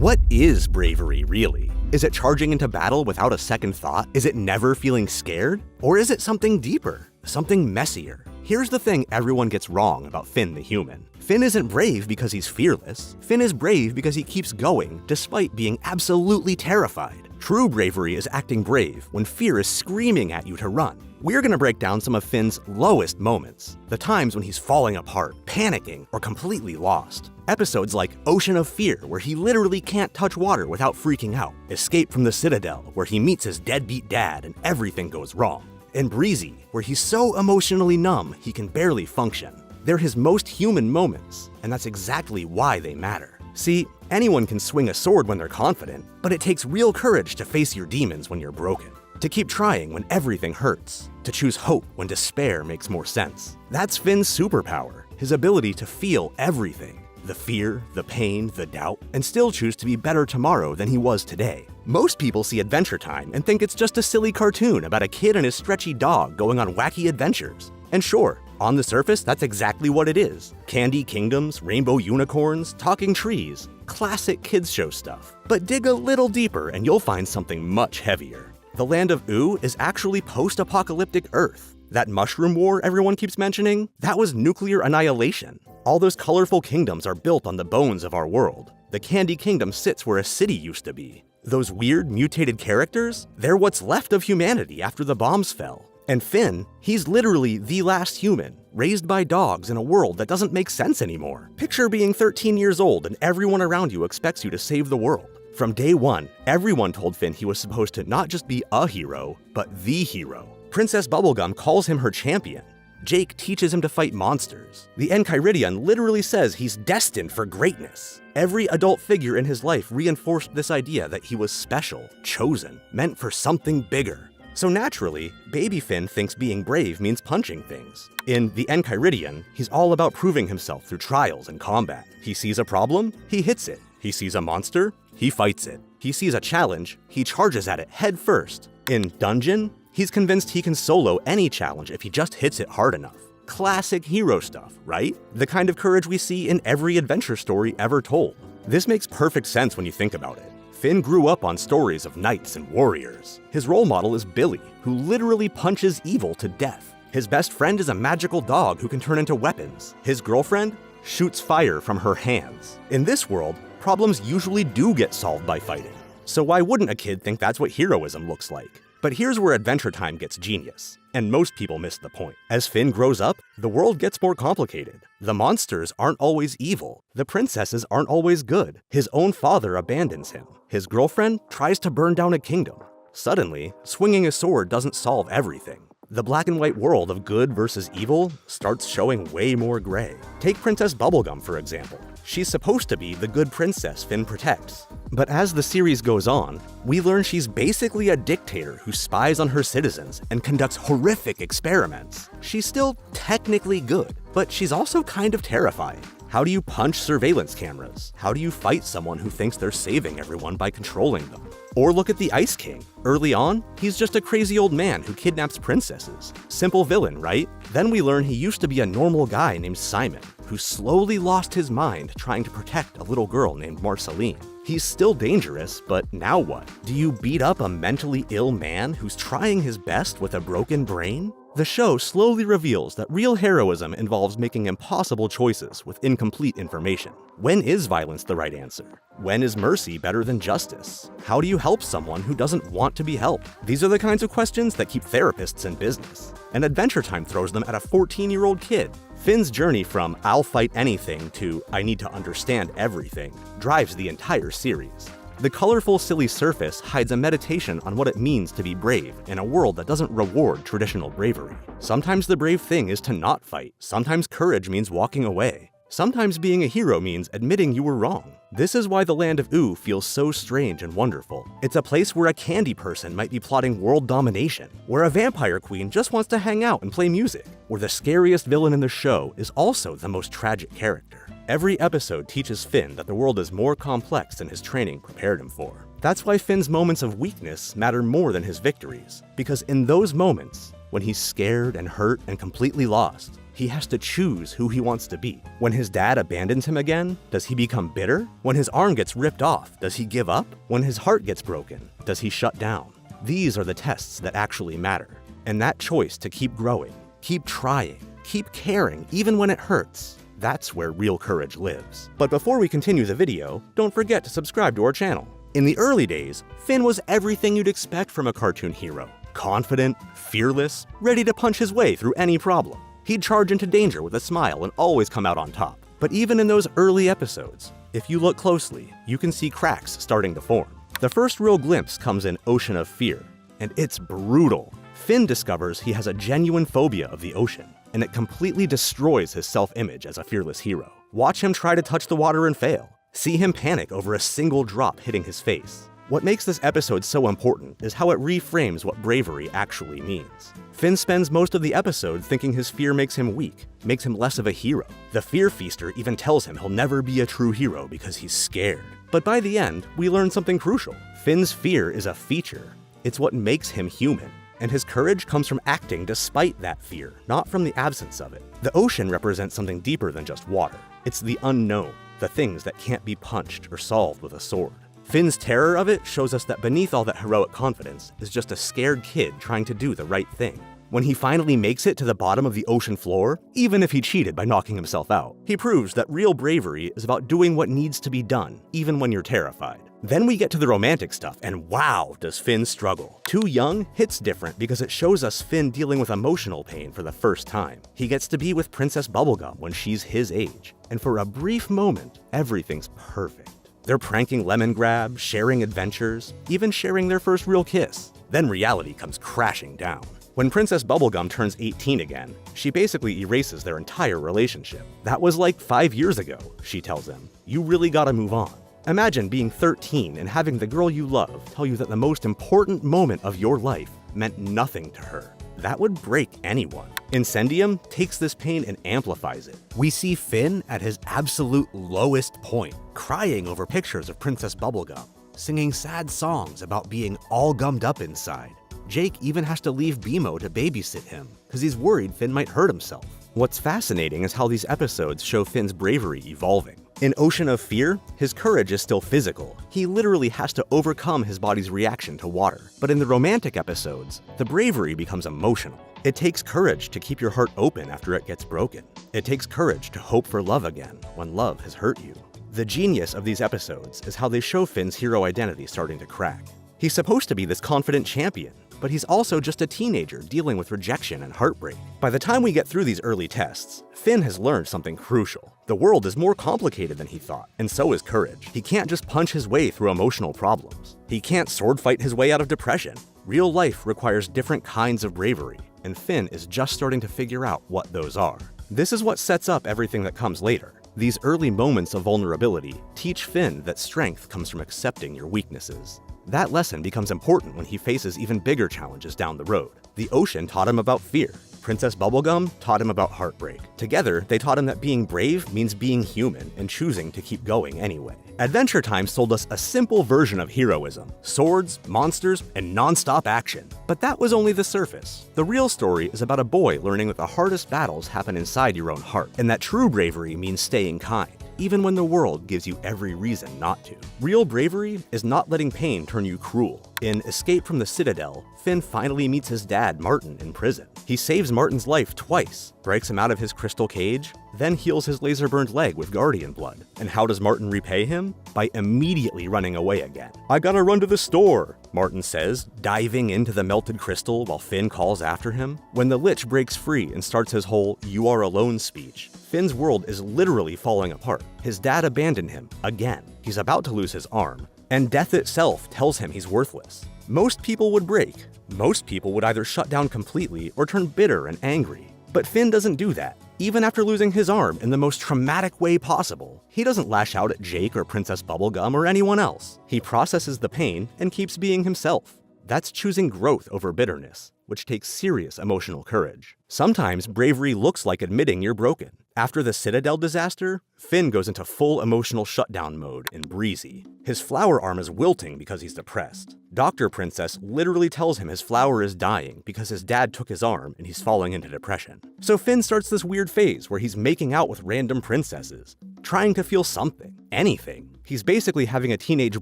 What is bravery, really? Is it charging into battle without a second thought? Is it never feeling scared? Or is it something deeper, something messier? Here's the thing everyone gets wrong about Finn the human. Finn isn't brave because he's fearless. Finn is brave because he keeps going, despite being absolutely terrified. True bravery is acting brave when fear is screaming at you to run. We're gonna break down some of Finn's lowest moments, the times when he's falling apart, panicking, or completely lost. Episodes like Ocean of Fear, where he literally can't touch water without freaking out. Escape from the Citadel, where he meets his deadbeat dad and everything goes wrong. And Breezy, where he's so emotionally numb he can barely function. They're his most human moments, and that's exactly why they matter. See, anyone can swing a sword when they're confident, but it takes real courage to face your demons when you're broken. To keep trying when everything hurts. To choose hope when despair makes more sense. That's Finn's superpower, his ability to feel everything. The fear, the pain, the doubt, and still choose to be better tomorrow than he was today. Most people see Adventure Time and think it's just a silly cartoon about a kid and his stretchy dog going on wacky adventures. And sure, on the surface, that's exactly what it is. Candy kingdoms, rainbow unicorns, talking trees, classic kids show stuff. But dig a little deeper and you'll find something much heavier. The land of Ooo is actually post-apocalyptic Earth. That mushroom war everyone keeps mentioning, that was nuclear annihilation. All those colorful kingdoms are built on the bones of our world. The Candy Kingdom sits where a city used to be. Those weird, mutated characters, they're what's left of humanity after the bombs fell. And Finn, he's literally the last human, raised by dogs in a world that doesn't make sense anymore. Picture being 13 years old and everyone around you expects you to save the world. From day one, everyone told Finn he was supposed to not just be a hero, but the hero. Princess Bubblegum calls him her champion. Jake teaches him to fight monsters. The Enchiridion literally says he's destined for greatness. Every adult figure in his life reinforced this idea that he was special, chosen, meant for something bigger. So naturally, baby Finn thinks being brave means punching things. In The Enchiridion, he's all about proving himself through trials and combat. He sees a problem, he hits it. He sees a monster, he fights it. He sees a challenge, he charges at it head first. In Dungeon, he's convinced he can solo any challenge if he just hits it hard enough. Classic hero stuff, right? The kind of courage we see in every adventure story ever told. This makes perfect sense when you think about it. Finn grew up on stories of knights and warriors. His role model is Billy, who literally punches evil to death. His best friend is a magical dog who can turn into weapons. His girlfriend shoots fire from her hands. In this world, problems usually do get solved by fighting. So why wouldn't a kid think that's what heroism looks like? But here's where Adventure Time gets genius, and most people miss the point. As Finn grows up, the world gets more complicated. The monsters aren't always evil. The princesses aren't always good. His own father abandons him. His girlfriend tries to burn down a kingdom. Suddenly, swinging a sword doesn't solve everything. The black and white world of good versus evil starts showing way more gray. Take Princess Bubblegum, for example. She's supposed to be the good princess Finn protects. But as the series goes on, we learn she's basically a dictator who spies on her citizens and conducts horrific experiments. She's still technically good, but she's also kind of terrifying. How do you punch surveillance cameras? How do you fight someone who thinks they're saving everyone by controlling them? Or look at the Ice King. Early on, he's just a crazy old man who kidnaps princesses. Simple villain, right? Then we learn he used to be a normal guy named Simon, who slowly lost his mind trying to protect a little girl named Marceline. He's still dangerous, but now what? Do you beat up a mentally ill man who's trying his best with a broken brain? The show slowly reveals that real heroism involves making impossible choices with incomplete information. When is violence the right answer? When is mercy better than justice? How do you help someone who doesn't want to be helped? These are the kinds of questions that keep therapists in business. And Adventure Time throws them at a 14-year-old kid. Finn's journey from "I'll fight anything" to "I need to understand everything" drives the entire series. The colorful, silly surface hides a meditation on what it means to be brave in a world that doesn't reward traditional bravery. Sometimes the brave thing is to not fight. Sometimes courage means walking away. Sometimes being a hero means admitting you were wrong. This is why the land of Ooo feels so strange and wonderful. It's a place where a candy person might be plotting world domination, where a vampire queen just wants to hang out and play music, where the scariest villain in the show is also the most tragic character. Every episode teaches Finn that the world is more complex than his training prepared him for. That's why Finn's moments of weakness matter more than his victories, because in those moments, when he's scared and hurt and completely lost, He has to choose who he wants to be. When his dad abandons him again, does he become bitter? When his arm gets ripped off, does he give up? When his heart gets broken, does he shut down? These are the tests that actually matter. And that choice to keep growing, keep trying, keep caring, even when it hurts, that's where real courage lives. But before we continue the video, don't forget to subscribe to our channel. In the early days, Finn was everything you'd expect from a cartoon hero. Confident, fearless, ready to punch his way through any problem. He'd charge into danger with a smile and always come out on top. But even in those early episodes, if you look closely, you can see cracks starting to form. The first real glimpse comes in Ocean of Fear, and it's brutal. Finn discovers he has a genuine phobia of the ocean, and it completely destroys his self-image as a fearless hero. Watch him try to touch the water and fail. See him panic over a single drop hitting his face. What makes this episode so important is how it reframes what bravery actually means. Finn spends most of the episode thinking his fear makes him weak, makes him less of a hero. The Fear Feaster even tells him he'll never be a true hero because he's scared. But by the end, we learn something crucial. Finn's fear is a feature. It's what makes him human. And his courage comes from acting despite that fear, not from the absence of it. The ocean represents something deeper than just water. It's the unknown, the things that can't be punched or solved with a sword. Finn's terror of it shows us that beneath all that heroic confidence is just a scared kid trying to do the right thing. When he finally makes it to the bottom of the ocean floor, even if he cheated by knocking himself out, he proves that real bravery is about doing what needs to be done, even when you're terrified. Then we get to the romantic stuff, and wow, does Finn struggle. Too Young hits different because it shows us Finn dealing with emotional pain for the first time. He gets to be with Princess Bubblegum when she's his age, and for a brief moment, everything's perfect. They're pranking Lemongrab, sharing adventures, even sharing their first real kiss. Then reality comes crashing down. When Princess Bubblegum turns 18 again, she basically erases their entire relationship. That was like 5 years ago, she tells him. You really gotta move on. Imagine being 13 and having the girl you love tell you that the most important moment of your life meant nothing to her. That would break anyone. Incendium takes this pain and amplifies it. We see Finn at his absolute lowest point, crying over pictures of Princess Bubblegum, singing sad songs about being all gummed up inside. Jake even has to leave BMO to babysit him, because he's worried Finn might hurt himself. What's fascinating is how these episodes show Finn's bravery evolving. In Ocean of Fear, his courage is still physical. He literally has to overcome his body's reaction to water. But in the romantic episodes, the bravery becomes emotional. It takes courage to keep your heart open after it gets broken. It takes courage to hope for love again when love has hurt you. The genius of these episodes is how they show Finn's hero identity starting to crack. He's supposed to be this confident champion, but he's also just a teenager dealing with rejection and heartbreak. By the time we get through these early tests, Finn has learned something crucial. The world is more complicated than he thought, and so is courage. He can't just punch his way through emotional problems. He can't sword fight his way out of depression. Real life requires different kinds of bravery, and Finn is just starting to figure out what those are. This is what sets up everything that comes later. These early moments of vulnerability teach Finn that strength comes from accepting your weaknesses. That lesson becomes important when he faces even bigger challenges down the road. The ocean taught him about fear. Princess Bubblegum taught him about heartbreak. Together, they taught him that being brave means being human and choosing to keep going anyway. Adventure Time sold us a simple version of heroism: swords, monsters, and non-stop action. But that was only the surface. The real story is about a boy learning that the hardest battles happen inside your own heart, and that true bravery means staying kind, even when the world gives you every reason not to. Real bravery is not letting pain turn you cruel. In Escape from the Citadel, Finn finally meets his dad, Martin, in prison. He saves Martin's life twice, breaks him out of his crystal cage, then heals his laser-burned leg with Guardian blood. And how does Martin repay him? By immediately running away again. "I gotta run to the store," Martin says, diving into the melted crystal while Finn calls after him. When the Lich breaks free and starts his whole "you are alone" speech, Finn's world is literally falling apart. His dad abandoned him again. He's about to lose his arm, and death itself tells him he's worthless. Most people would break. Most people would either shut down completely or turn bitter and angry. But Finn doesn't do that. Even after losing his arm in the most traumatic way possible, he doesn't lash out at Jake or Princess Bubblegum or anyone else. He processes the pain and keeps being himself. That's choosing growth over bitterness, which takes serious emotional courage. Sometimes bravery looks like admitting you're broken. After the Citadel disaster, Finn goes into full emotional shutdown mode in Breezy. His flower arm is wilting because he's depressed. Dr. Princess literally tells him his flower is dying because his dad took his arm and he's falling into depression. So Finn starts this weird phase where he's making out with random princesses, trying to feel something, anything. He's basically having a teenage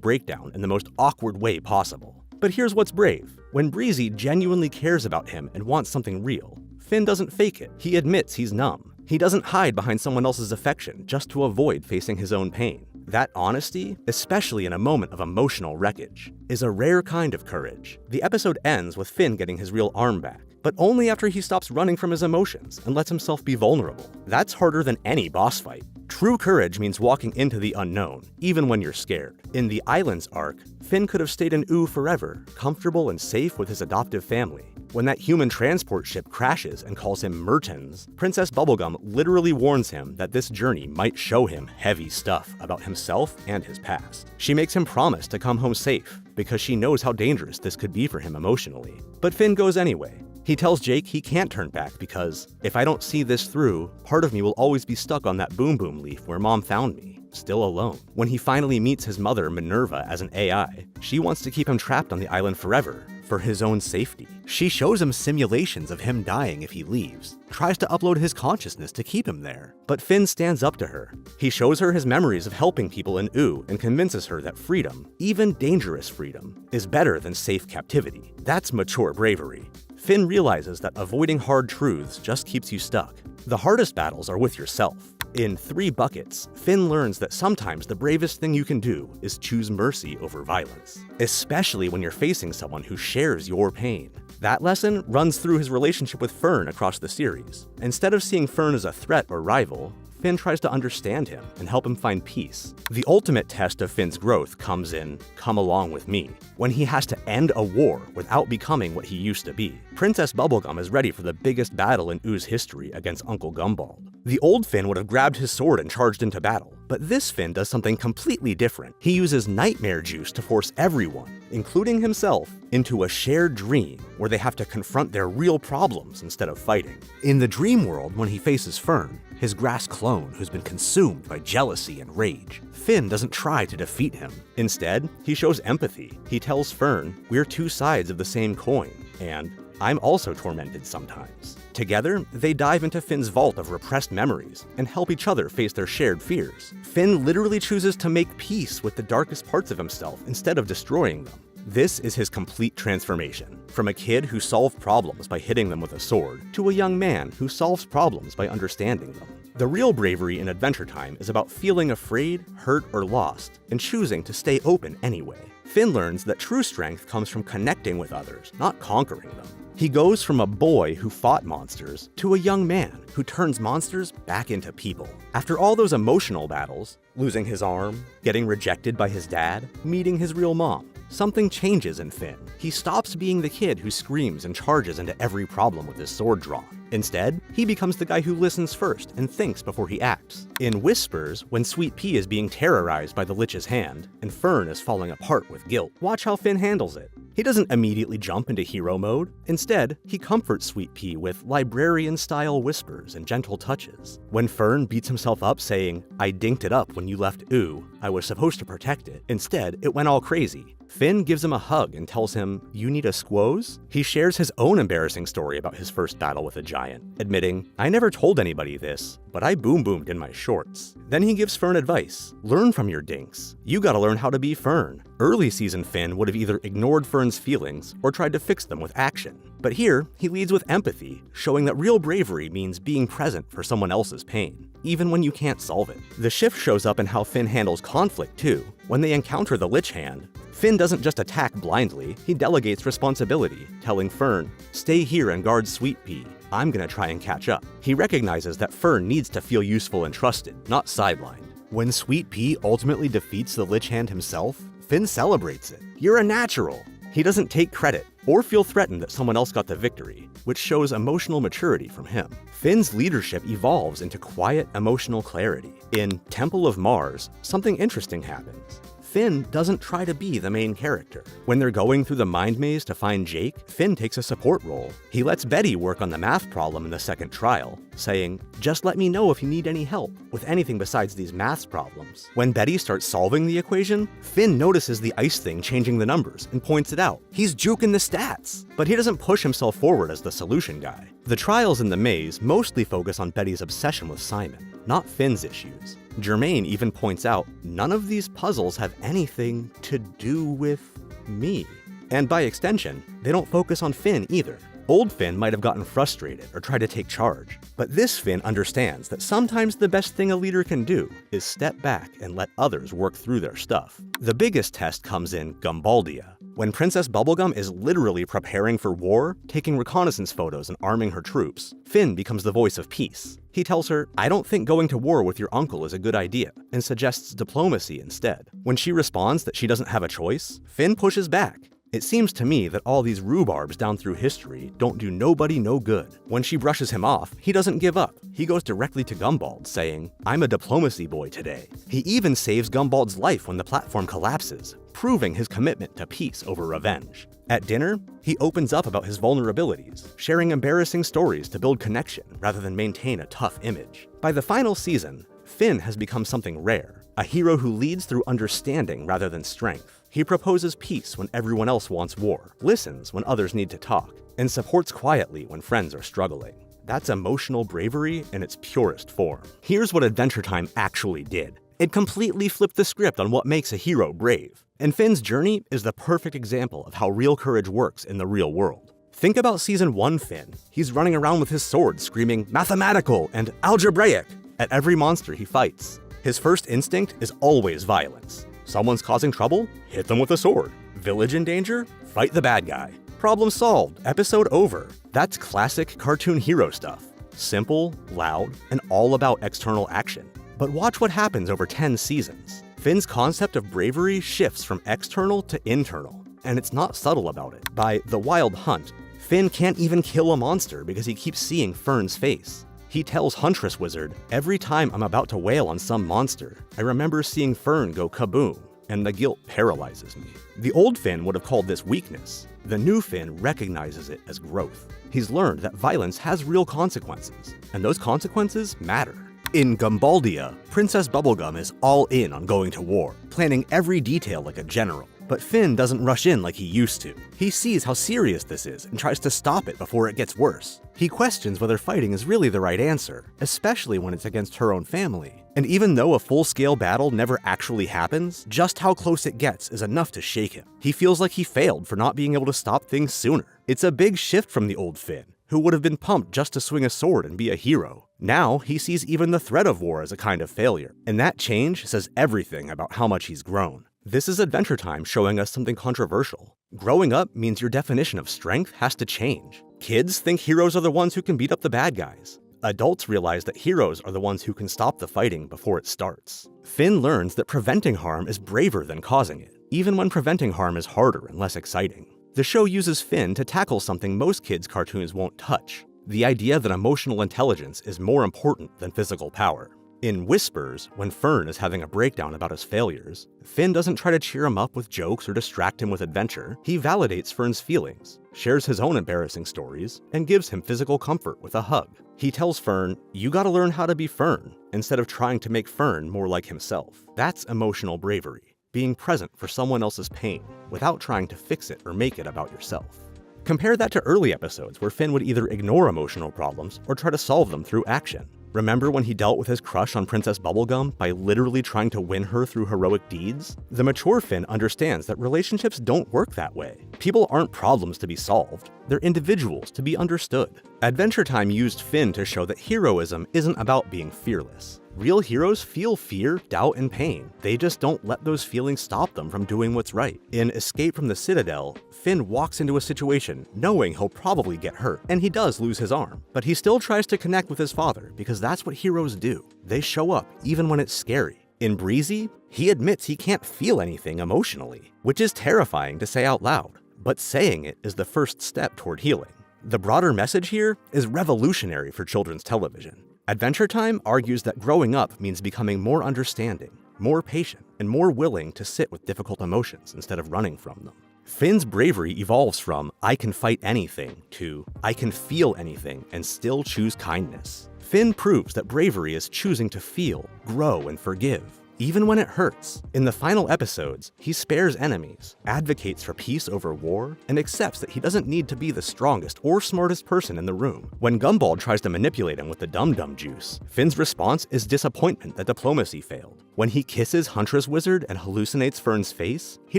breakdown in the most awkward way possible. But here's what's brave. When Breezy genuinely cares about him and wants something real, Finn doesn't fake it. He admits he's numb. He doesn't hide behind someone else's affection just to avoid facing his own pain. That honesty, especially in a moment of emotional wreckage, is a rare kind of courage. The episode ends with Finn getting his real arm back, but only after he stops running from his emotions and lets himself be vulnerable. That's harder than any boss fight. True courage means walking into the unknown, even when you're scared. In the Islands arc, Finn could have stayed in Ooo forever, comfortable and safe with his adoptive family. When that human transport ship crashes and calls him Mertens, Princess Bubblegum literally warns him that this journey might show him heavy stuff about himself and his past. She makes him promise to come home safe, because she knows how dangerous this could be for him emotionally. But Finn goes anyway. He tells Jake he can't turn back because, if I don't see this through, part of me will always be stuck on that Boom Boom leaf where Mom found me, still alone. When he finally meets his mother, Minerva, as an AI, she wants to keep him trapped on the island forever, for his own safety. She shows him simulations of him dying if he leaves, tries to upload his consciousness to keep him there. But Finn stands up to her. He shows her his memories of helping people in Ooo and convinces her that freedom, even dangerous freedom, is better than safe captivity. That's mature bravery. Finn realizes that avoiding hard truths just keeps you stuck. The hardest battles are with yourself. In 3 Buckets, Finn learns that sometimes the bravest thing you can do is choose mercy over violence, especially when you're facing someone who shares your pain. That lesson runs through his relationship with Fern across the series. Instead of seeing Fern as a threat or rival, Finn tries to understand him and help him find peace. The ultimate test of Finn's growth comes in Come Along With Me, when he has to end a war without becoming what he used to be. Princess Bubblegum is ready for the biggest battle in Oo's history against Uncle Gumball. The old Finn would have grabbed his sword and charged into battle, but this Finn does something completely different. He uses nightmare juice to force everyone, including himself, into a shared dream where they have to confront their real problems instead of fighting. In the dream world, when he faces Fern, his grass clone who's been consumed by jealousy and rage, Finn doesn't try to defeat him. Instead, he shows empathy. He tells Fern, we're 2 sides of the same coin, and I'm also tormented sometimes. Together, they dive into Finn's vault of repressed memories and help each other face their shared fears. Finn literally chooses to make peace with the darkest parts of himself instead of destroying them. This is his complete transformation, from a kid who solved problems by hitting them with a sword, to a young man who solves problems by understanding them. The real bravery in Adventure Time is about feeling afraid, hurt, or lost, and choosing to stay open anyway. Finn learns that true strength comes from connecting with others, not conquering them. He goes from a boy who fought monsters to a young man who turns monsters back into people. After all those emotional battles, losing his arm, getting rejected by his dad, meeting his real mom, something changes in Finn. He stops being the kid who screams and charges into every problem with his sword drawn. Instead, he becomes the guy who listens first and thinks before he acts. In Whispers, when Sweet Pea is being terrorized by the Lich's hand, and Fern is falling apart with guilt, watch how Finn handles it. He doesn't immediately jump into hero mode. Instead, he comforts Sweet Pea with librarian-style whispers and gentle touches. When Fern beats himself up saying, I dinked it up when you left Ooo, I was supposed to protect it. Instead, it went all crazy. Finn gives him a hug and tells him, you need a squoze? He shares his own embarrassing story about his first battle with a giant, admitting, I never told anybody this, but I boom-boomed in my shorts. Then he gives Fern advice. Learn from your dinks. You gotta learn how to be Fern. Early season Finn would have either ignored Fern's feelings or tried to fix them with action. But here, he leads with empathy, showing that real bravery means being present for someone else's pain, even when you can't solve it. The shift shows up in how Finn handles conflict too. When they encounter the Lich Hand, Finn doesn't just attack blindly, he delegates responsibility, telling Fern, stay here and guard Sweet Pea. I'm gonna try and catch up. He recognizes that Fern needs to feel useful and trusted, not sidelined. When Sweet Pea ultimately defeats the Lich Hand himself, Finn celebrates it. You're a natural! He doesn't take credit or feel threatened that someone else got the victory, which shows emotional maturity from him. Finn's leadership evolves into quiet, emotional clarity. In Temple of Mars, something interesting happens. Finn doesn't try to be the main character. When they're going through the mind maze to find Jake, Finn takes a support role. He lets Betty work on the math problem in the second trial, saying, "Just let me know if you need any help with anything besides these maths problems." When Betty starts solving the equation, Finn notices the ice thing changing the numbers and points it out. He's juking the stats, but he doesn't push himself forward as the solution guy. The trials in the maze mostly focus on Betty's obsession with Simon, not Finn's issues. Germaine even points out, none of these puzzles have anything to do with me. And by extension, they don't focus on Finn either. Old Finn might have gotten frustrated or tried to take charge, but this Finn understands that sometimes the best thing a leader can do is step back and let others work through their stuff. The biggest test comes in Gumbaldia, when Princess Bubblegum is literally preparing for war, taking reconnaissance photos and arming her troops. Finn becomes the voice of peace. He tells her, "I don't think going to war with your uncle is a good idea," and suggests diplomacy instead. When she responds that she doesn't have a choice, Finn pushes back. It seems to me that all these rhubarbs down through history don't do nobody no good. When she brushes him off, he doesn't give up. He goes directly to Gumbald, saying, "I'm a diplomacy boy today." He even saves Gumbald's life when the platform collapses, proving his commitment to peace over revenge. At dinner, he opens up about his vulnerabilities, sharing embarrassing stories to build connection rather than maintain a tough image. By the final season, Finn has become something rare, a hero who leads through understanding rather than strength. He proposes peace when everyone else wants war, listens when others need to talk, and supports quietly when friends are struggling. That's emotional bravery in its purest form. Here's what Adventure Time actually did. It completely flipped the script on what makes a hero brave. And Finn's journey is the perfect example of how real courage works in the real world. Think about Season 1 Finn. He's running around with his sword screaming mathematical and algebraic at every monster he fights. His first instinct is always violence. Someone's causing trouble? Hit them with a sword. Village in danger? Fight the bad guy. Problem solved. Episode over. That's classic cartoon hero stuff. Simple, loud, and all about external action. But watch what happens over 10 seasons. Finn's concept of bravery shifts from external to internal, and it's not subtle about it. By The Wild Hunt, Finn can't even kill a monster because he keeps seeing Fern's face. He tells Huntress Wizard, "Every time I'm about to wail on some monster, I remember seeing Fern go kaboom, and the guilt paralyzes me." The old Finn would have called this weakness. The new Finn recognizes it as growth. He's learned that violence has real consequences, and those consequences matter. In Gumbaldia, Princess Bubblegum is all in on going to war, planning every detail like a general. But Finn doesn't rush in like he used to. He sees how serious this is and tries to stop it before it gets worse. He questions whether fighting is really the right answer, especially when it's against her own family. And even though a full-scale battle never actually happens, just how close it gets is enough to shake him. He feels like he failed for not being able to stop things sooner. It's a big shift from the old Finn, who would have been pumped just to swing a sword and be a hero. Now, he sees even the threat of war as a kind of failure. And that change says everything about how much he's grown. This is Adventure Time showing us something controversial. Growing up means your definition of strength has to change. Kids think heroes are the ones who can beat up the bad guys. Adults realize that heroes are the ones who can stop the fighting before it starts. Finn learns that preventing harm is braver than causing it, even when preventing harm is harder and less exciting. The show uses Finn to tackle something most kids' cartoons won't touch: the idea that emotional intelligence is more important than physical power. In Whispers, when Fern is having a breakdown about his failures, Finn doesn't try to cheer him up with jokes or distract him with adventure. He validates Fern's feelings, shares his own embarrassing stories, and gives him physical comfort with a hug. He tells Fern, "You gotta learn how to be Fern," instead of trying to make Fern more like himself. That's emotional bravery, being present for someone else's pain without trying to fix it or make it about yourself. Compare that to early episodes where Finn would either ignore emotional problems or try to solve them through action. Remember when he dealt with his crush on Princess Bubblegum by literally trying to win her through heroic deeds? The mature Finn understands that relationships don't work that way. People aren't problems to be solved, they're individuals to be understood. Adventure Time used Finn to show that heroism isn't about being fearless. Real heroes feel fear, doubt, and pain. They just don't let those feelings stop them from doing what's right. In Escape from the Citadel, Finn walks into a situation knowing he'll probably get hurt, and he does lose his arm. But he still tries to connect with his father because that's what heroes do. They show up even when it's scary. In Breezy, he admits he can't feel anything emotionally, which is terrifying to say out loud. But saying it is the first step toward healing. The broader message here is revolutionary for children's television. Adventure Time argues that growing up means becoming more understanding, more patient, and more willing to sit with difficult emotions instead of running from them. Finn's bravery evolves from "I can fight anything" to "I can feel anything and still choose kindness." Finn proves that bravery is choosing to feel, grow, and forgive, even when it hurts. In the final episodes, he spares enemies, advocates for peace over war, and accepts that he doesn't need to be the strongest or smartest person in the room. When Gumball tries to manipulate him with the Dum-Dum juice, Finn's response is disappointment that diplomacy failed. When he kisses Huntress Wizard and hallucinates Fern's face, he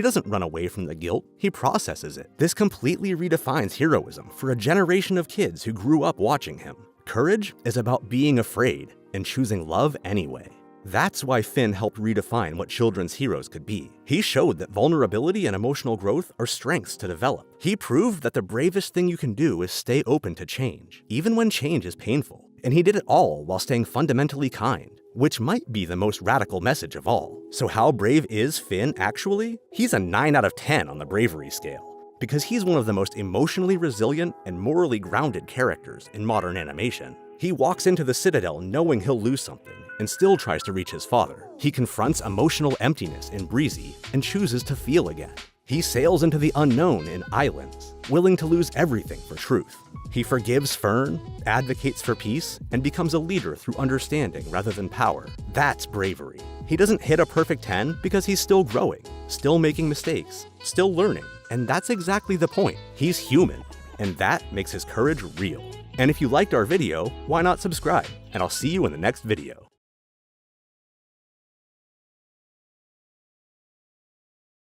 doesn't run away from the guilt, he processes it. This completely redefines heroism for a generation of kids who grew up watching him. Courage is about being afraid and choosing love anyway. That's why Finn helped redefine what children's heroes could be. He showed that vulnerability and emotional growth are strengths to develop. He proved that the bravest thing you can do is stay open to change, even when change is painful. And he did it all while staying fundamentally kind, which might be the most radical message of all. So how brave is Finn actually? He's a 9 out of 10 on the bravery scale, because he's one of the most emotionally resilient and morally grounded characters in modern animation. He walks into the Citadel knowing he'll lose something, and still tries to reach his father. He confronts emotional emptiness in Breezy and chooses to feel again. He sails into the unknown in Islands, willing to lose everything for truth. He forgives Fern, advocates for peace, and becomes a leader through understanding rather than power. That's bravery. He doesn't hit a perfect 10 because he's still growing, still making mistakes, still learning. And that's exactly the point. He's human, and that makes his courage real. And if you liked our video, why not subscribe? And I'll see you in the next video.